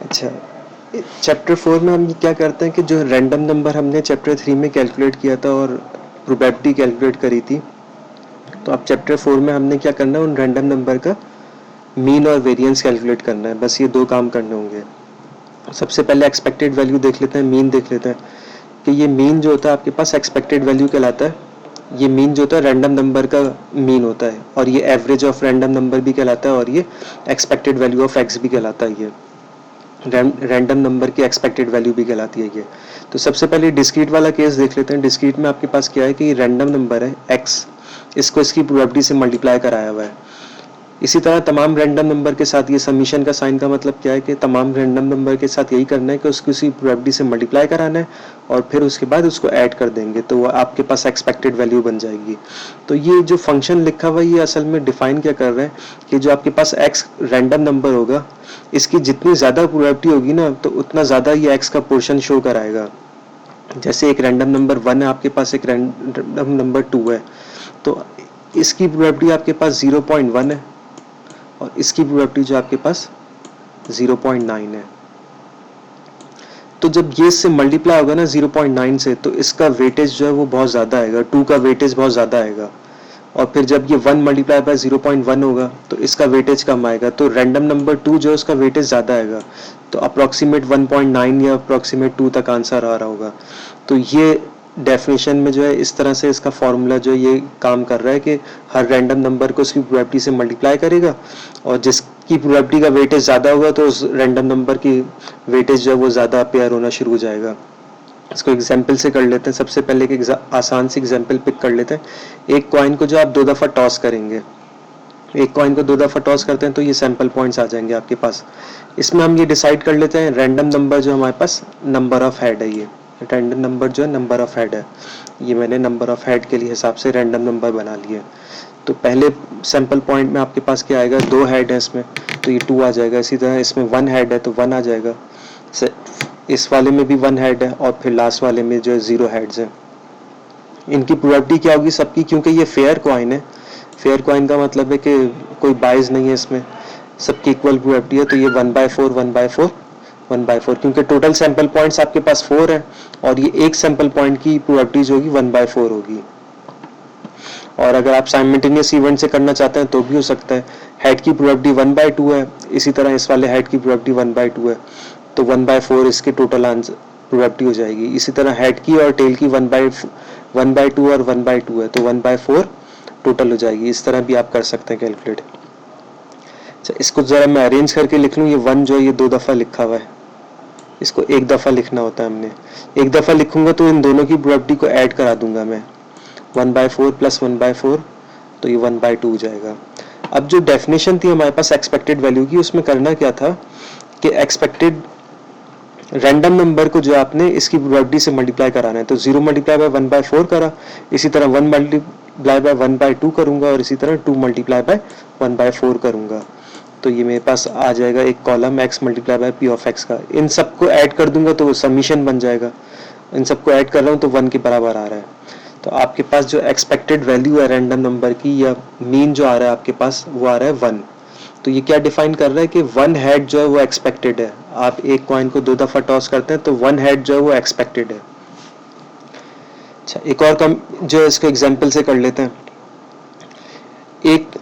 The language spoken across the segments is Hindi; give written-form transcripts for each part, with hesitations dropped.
अच्छा, चैप्टर 4 में हम क्या करते हैं कि जो रैंडम नंबर हमने चैप्टर 3 में कैलकुलेट किया था और प्रोबेबिलिटी कैलकुलेट करी थी, तो अब चैप्टर 4 में हमने क्या करना है, उन रैंडम नंबर का मीन और वेरिएंस कैलकुलेट करना है। बस ये दो काम करने होंगे। सबसे पहले एक्सपेक्टेड वैल्यू देख लेते हैं, मीन देख लेते हैं कि ये मीन जो होता है आपके पास एक्सपेक्टेड वैल्यू कहलाता है। ये मीन जो होता है रैंडम नंबर का मीन होता है, और ये एवरेज ऑफ रैंडम नंबर भी कहलाता है, और ये एक्सपेक्टेड वैल्यू ऑफ एक्स भी कहलाता है। ये रैंडम नंबर की एक्सपेक्टेड वैल्यू भी कहलाती है ये। तो सबसे पहले डिस्क्रीट वाला केस देख लेते हैं। डिस्क्रीट में आपके पास क्या है कि रैंडम नंबर है एक्स, इसको इसकी प्रोबेबिलिटी से मल्टीप्लाई कराया हुआ है। इसी तरह तमाम रैंडम नंबर के साथ ये समीशन का साइन का मतलब क्या है कि तमाम रैंडम नंबर के साथ यही करना है कि उसको उसी प्रोबेबिलिटी से मल्टीप्लाई कराना है और फिर उसके बाद उसको ऐड कर देंगे, तो वो आपके पास एक्सपेक्टेड वैल्यू बन जाएगी। तो ये जो फंक्शन लिखा हुआ है ये असल में डिफाइन क्या कर रहा है कि जो आपके पास एक्स रैंडम नंबर होगा, इसकी जितनी ज़्यादा प्रोबेबिलिटी होगी ना, तो उतना ज़्यादा ये एक्स का पोर्शन शो कराएगा। जैसे एक रैंडम नंबर 1 है आपके पास, एक रैंडम नंबर 2 है, तो इसकी प्रोबेबिलिटी आपके पास 0.1 है और इसकी प्रोबेबिलिटी जो आपके पास 0.9 है। तो जब ये इससे मल्टीप्लाई होगा ना 0.9 से, तो इसका वेटेज जो है वो बहुत ज़्यादा आएगा, 2 का वेटेज बहुत ज़्यादा आएगा। और फिर जब ये 1 मल्टीप्लाई बाय 0.1 होगा तो इसका वेटेज कम आएगा, तो रैंडम नंबर 2 जो है उसका वेटेज ज़्यादा आएगा। तो अप्रॉक्सीमेट 1.9 या अप्रॉक्सीमेट 2 तक आंसर आ रहा होगा। तो ये डेफिनेशन में जो है इस तरह से इसका फॉर्मूला जो ये काम कर रहा है कि हर रैंडम नंबर को उसकी प्रोबेबिलिटी से मल्टीप्लाई करेगा, और जिसकी प्रोबेबिलिटी का वेटेज ज़्यादा होगा तो उस रैंडम नंबर की वेटेज जो है वो ज़्यादा अपेयर होना शुरू हो जाएगा। इसको एग्जाम्पल से कर लेते हैं। सबसे पहले एक आसान सी एग्जाम्पल पिक कर लेते हैं। एक कॉइन को जो आप 2 दफ़ा टॉस करेंगे, एक कॉइन को 2 दफ़ा टॉस करते हैं तो ये सैम्पल पॉइंट्स आ जाएंगे आपके पास। इसमें हम ये डिसाइड कर लेते हैं रैंडम नंबर जो हमारे पास नंबर ऑफ हेड है, ये रैंडम नंबर जो है नंबर ऑफ हेड है। ये मैंने नंबर ऑफ हेड के लिए हिसाब से रैंडम नंबर बना लिए। तो पहले सैम्पल पॉइंट में आपके पास क्या आएगा, 2 हेड है इसमें, तो ये 2 आ जाएगा। इसी तरह इसमें 1 हेड है तो 1 आ जाएगा। इस वाले में भी 1 हेड है और फिर लास्ट वाले में जो है 0 हेड्स है। इनकी प्रोबेबिलिटी क्या होगी सबकी, क्योंकि ये फेयर कॉइन है, फेयर कॉइन का मतलब है कि कोई बाइज नहीं है इसमें, सबकी इक्वल प्रोबेबिलिटी है, तो ये 1/4 1/4 1/4, क्योंकि टोटल सैंपल पॉइंट्स आपके पास 4 है और ये एक सैंपल पॉइंट की प्रोबेबिलिटी जो होगी 1/4 होगी। और अगर आप साइमल्टेनियस इवेंट से करना चाहते हैं तो भी हो सकता है। हेड की प्रोबेबिलिटी 1/2 है, इसी तरह इस वाले हेड की प्रोबेबिलिटी 1/2 है, तो 1/4 इसके टोटल आंसर प्रोबेबिलिटी हो जाएगी। इसी तरह हेड की और टेल की 1/2 और 1/2 है, तो 1/4 टोटल हो जाएगी। इस तरह भी आप कर सकते हैं कैलकुलेट। अच्छा, इसको जरा मैं अरेंज करके लिख लूँ। ये 1 जो है ये 2 दफ़ा लिखा हुआ है, इसको एक दफ़ा लिखना होता है हमने। एक दफ़ा लिखूंगा तो इन दोनों की प्रोबेबिलिटी को ऐड करा दूंगा मैं, 1/4 प्लस 1/4, तो ये 1/2 हो जाएगा। अब जो डेफिनेशन थी हमारे पास एक्सपेक्टेड वैल्यू की, उसमें करना क्या था कि एक्सपेक्टेड रैंडम नंबर को जो आपने इसकी प्रोबेबिलिटी से मल्टीप्लाई कराना है, तो 0 मल्टीप्लाई बाय 1/4 करा, इसी तरह 1 मल्टीप्लाई बाय 1/2 करूंगा और इसी तरह 2 मल्टीप्लाई बाय 1/4 करूंगा। तो ये मेरे पास आ जाएगा एक column x multiply by p of x का। इन सबको ऐड कर दूंगा तो समीशन बन जाएगा। इन सबको ऐड कर रहा हूँ तो 1 के बराबर आ रहा है। तो आपके पास जो एक्सपेक्टेड वैल्यू है रैंडम नंबर की, या मीन जो आ रहा है आपके पास, वो आ रहा है 1। तो ये क्या डिफाइन कर रहा है कि 1 हेड जो है वो एक्सपेक्टेड है। आप एक कॉइन को 2 दफ़ा टॉस करते हैं तो 1 हेड जो है वो एक्सपेक्टेड है। अच्छा, एक और कम जो है इसको एग्जाम्पल से कर लेते हैं। एक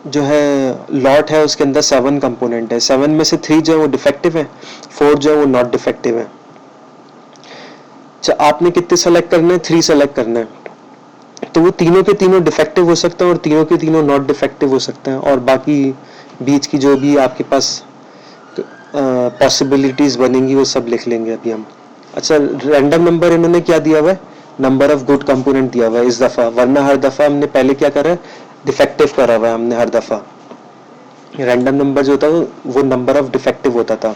जो है लॉट है, उसके अंदर 7 कंपोनेंट है। 7 में से 3 जो है वो डिफेक्टिव है, 4 जो है वो नॉट डिफेक्टिव है। अच्छा, आपने कितने सेलेक्ट करने हैं, 3 सेलेक्ट करने हैं। तो वो तीनों के तीनों डिफेक्टिव हो सकते हैं और तीनों के तीनों नॉट डिफेक्टिव हो सकते हैं, और बाकी बीच की जो भी आपके पास पॉसिबिलिटीज बनेंगी वो सब लिख लेंगे अभी हम। अच्छा, रैंडम नंबर इन्होंने क्या दिया हुआ है, नंबर ऑफ गुड कंपोनेंट दिया हुआ है इस दफ़ा, वरना हर दफ़ा हमने पहले क्या करा है, डिफेक्टिव करा हुआ है हमने हर दफ़ा। रैंडम नंबर जो होता है वो नंबर ऑफ डिफेक्टिव होता था,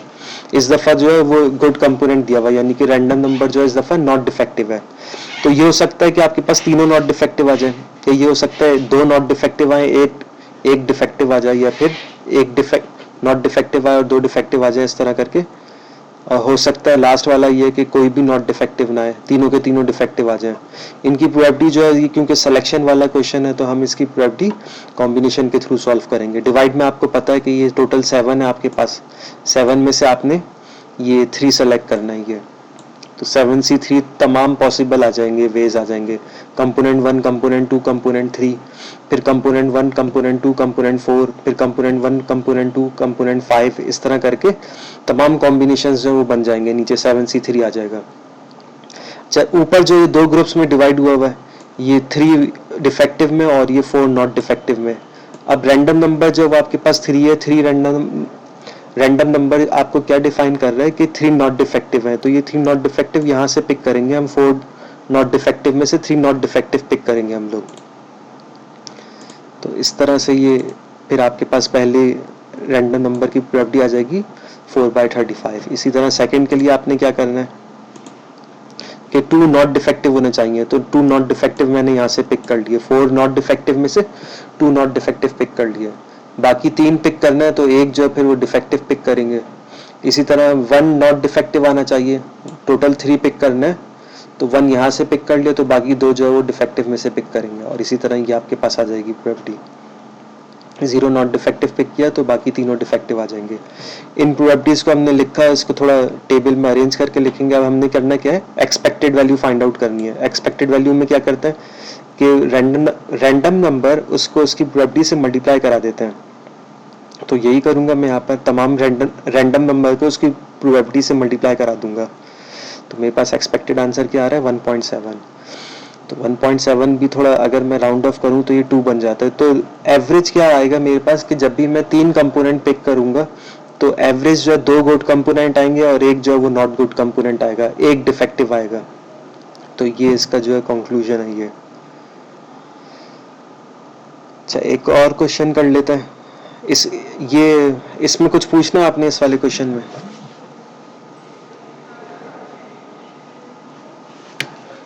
इस दफ़ा जो है वो गुड कंपोनेंट दिया हुआ है, यानी कि रैंडम नंबर जो है इस दफ़ा नॉट डिफेक्टिव है। तो ये हो सकता है कि आपके पास तीनों नॉट डिफेक्टिव आ जाए, या ये हो सकता है 2 नॉट डिफेक्टिव आए, एक डिफेक्टिव आ जाए, या फिर एक डिफेक्ट नॉट डिफेक्टिव आए और 2 डिफेक्टिव आ जाए। इस तरह करके हो सकता है लास्ट वाला ये कि कोई भी नॉट डिफेक्टिव ना है, तीनों के तीनों डिफेक्टिव आ जाएं। इनकी प्रोबेबिलिटी जो है, क्योंकि सिलेक्शन वाला क्वेश्चन है तो हम इसकी प्रोबेबिलिटी कॉम्बिनेशन के थ्रू सॉल्व करेंगे। डिवाइड में आपको पता है कि ये टोटल 7 है आपके पास, 7 में से आपने ये 3 सेलेक्ट करना है। ये तो 7C3 तमाम पॉसिबल आ जाएंगे, वेज आ जाएंगे। कंपोनेंट 1, कंपोनेंट 2, कंपोनेंट 3, फिर कंपोनेंट 1, कंपोनेंट 2, कंपोनेंट 4, फिर कंपोनेंट 1, कंपोनेंट 2, कंपोनेंट 5, इस तरह करके तमाम कॉम्बिनेशंस जो वो बन जाएंगे। नीचे 7C3 आ जाएगा। ऊपर जो ये 2 ग्रुप्स में डिवाइड हुआ है, ये 3 डिफेक्टिव में और ये 4 नॉट डिफेक्टिव में। अब रैंडम नंबर जो आपके पास 3 है, 3 रैंडम नंबर आपको क्या डिफाइन कर रहा है कि 3 नॉट डिफेक्टिव है, तो ये 3 नॉट डिफेक्टिव यहाँ से पिक करेंगे हम। 4 नॉट डिफेक्टिव में से 3 नॉट डिफेक्टिव पिक करेंगे हम लोग। तो इस तरह से ये फिर आपके पास पहले रैंडम नंबर की प्रोबेबिलिटी आ जाएगी 4/35। इसी तरह सेकंड के लिए आपने क्या करना है कि 2 नॉट डिफेक्टिव होने चाहिए, तो 2 नॉट डिफेक्टिव मैंने यहाँ से पिक कर लिए। 4 नॉट डिफेक्टिव में से 2 नॉट डिफेक्टिव पिक कर लिए। बाकी 3 पिक करना है तो एक जो है फिर वो डिफेक्टिव पिक करेंगे। इसी तरह 1 नॉट डिफेक्टिव आना चाहिए, टोटल 3 पिक करना है तो 1 यहाँ से पिक कर लिया, तो बाकी 2 जो है वो डिफेक्टिव में से पिक करेंगे। और इसी तरह ये आपके पास आ जाएगी प्रोबेबिलिटी। 0 नॉट डिफेक्टिव पिक किया तो बाकी तीनों डिफेक्टिव आ जाएंगे। इन प्रोबेबिलिटीज को हमने लिखा है, इसको थोड़ा टेबल में अरेंज करके लिखेंगे। अब हमने करना क्या है, एक्सपेक्टेड वैल्यू फाइंड आउट करनी है। एक्सपेक्टेड वैल्यू में क्या करते हैं कि रैंडम नंबर उसको उसकी प्रोबेबिलिटी से मल्टीप्लाई करा देते हैं। तो यही करूंगा मैं यहाँ पर, तमाम रैंडम नंबर को उसकी प्रोबेबिलिटी से मल्टीप्लाई करा दूंगा। तो मेरे पास एक्सपेक्टेड आंसर क्या आ रहा है, 1.7। तो 1.7 भी थोड़ा अगर मैं राउंड ऑफ करूं तो ये 2 बन जाता है। तो एवरेज क्या आएगा मेरे पास कि जब भी मैं 3 कंपोनेंट पिक करूंगा तो एवरेज जो है 2 गुड कंपोनेंट आएंगे और एक जो है वो नॉट गुड कंपोनेंट आएगा, एक डिफेक्टिव आएगा। तो ये इसका जो है कंक्लूजन है ये। अच्छा, एक और क्वेश्चन कर लेते हैं। इसमें कुछ पूछना है आपने इस वाले क्वेश्चन में?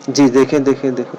जी देखें देखें देखो।